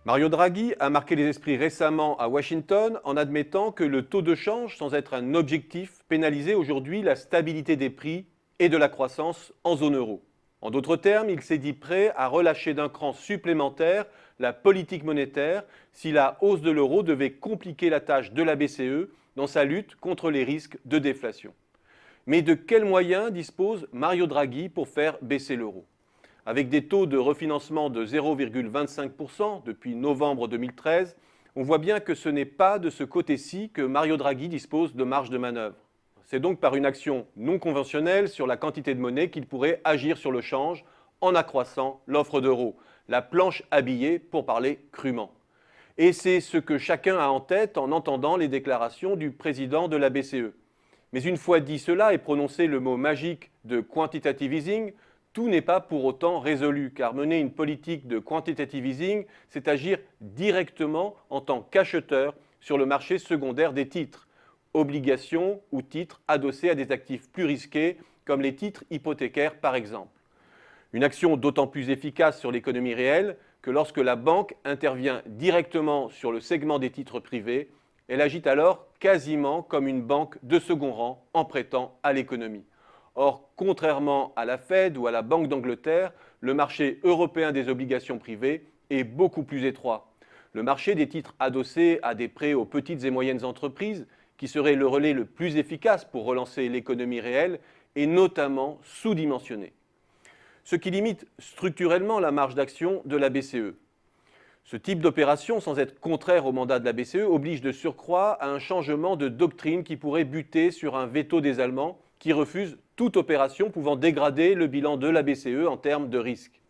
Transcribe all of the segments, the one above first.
Mario Draghi a marqué les esprits récemment à Washington en admettant que le taux de change, sans être un objectif, pénalisait aujourd'hui la stabilité des prix et de la croissance en zone euro. En d'autres termes, il s'est dit prêt à relâcher d'un cran supplémentaire la politique monétaire si la hausse de l'euro devait compliquer la tâche de la BCE dans sa lutte contre les risques de déflation. Mais de quels moyens dispose Mario Draghi pour faire baisser l'euro ? Avec des taux de refinancement de 0,25% depuis novembre 2013, on voit bien que ce n'est pas de ce côté-ci que Mario Draghi dispose de marge de manœuvre. C'est donc par une action non conventionnelle sur la quantité de monnaie qu'il pourrait agir sur le change en accroissant l'offre d'euros, la planche à billets pour parler crûment. Et c'est ce que chacun a en tête en entendant les déclarations du président de la BCE. Mais une fois dit cela et prononcé le mot magique de quantitative easing, tout n'est pas pour autant résolu, car mener une politique de quantitative easing, c'est agir directement en tant qu'acheteur sur le marché secondaire des titres, obligations ou titres adossés à des actifs plus risqués, comme les titres hypothécaires par exemple. Une action d'autant plus efficace sur l'économie réelle que lorsque la banque intervient directement sur le segment des titres privés, elle agit alors quasiment comme une banque de second rang en prêtant à l'économie. Or, contrairement à la Fed ou à la Banque d'Angleterre, le marché européen des obligations privées est beaucoup plus étroit. Le marché des titres adossés à des prêts aux petites et moyennes entreprises, qui serait le relais le plus efficace pour relancer l'économie réelle, est notamment sous-dimensionné. Ce qui limite structurellement la marge d'action de la BCE. Ce type d'opération, sans être contraire au mandat de la BCE, oblige de surcroît à un changement de doctrine qui pourrait buter sur un veto des Allemands qui refusent toute opération pouvant dégrader le bilan de la BCE en termes de risque.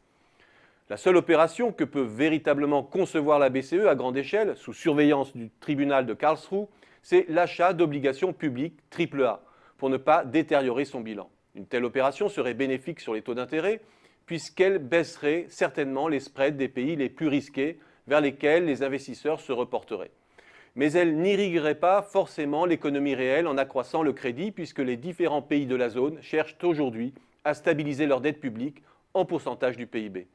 La seule opération que peut véritablement concevoir la BCE à grande échelle, sous surveillance du tribunal de Karlsruhe, c'est l'achat d'obligations publiques AAA, pour ne pas détériorer son bilan. Une telle opération serait bénéfique sur les taux d'intérêt, puisqu'elle baisserait certainement les spreads des pays les plus risqués vers lesquels les investisseurs se reporteraient. Mais elle n'irriguerait pas forcément l'économie réelle en accroissant le crédit, puisque les différents pays de la zone cherchent aujourd'hui à stabiliser leur dette publique en pourcentage du PIB.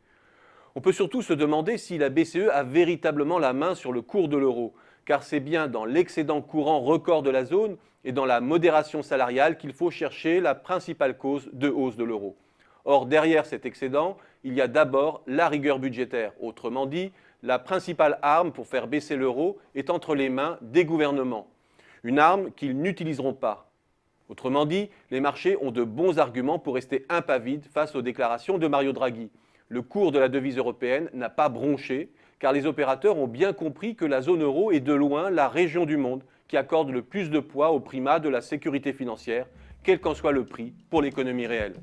On peut surtout se demander si la BCE a véritablement la main sur le cours de l'euro, car c'est bien dans l'excédent courant record de la zone et dans la modération salariale qu'il faut chercher la principale cause de hausse de l'euro. Or, derrière cet excédent, il y a d'abord la rigueur budgétaire. Autrement dit, la principale arme pour faire baisser l'euro est entre les mains des gouvernements. Une arme qu'ils n'utiliseront pas. Autrement dit, les marchés ont de bons arguments pour rester impavides face aux déclarations de Mario Draghi. Le cours de la devise européenne n'a pas bronché, car les opérateurs ont bien compris que la zone euro est de loin la région du monde qui accorde le plus de poids au primat de la sécurité financière, quel qu'en soit le prix pour l'économie réelle.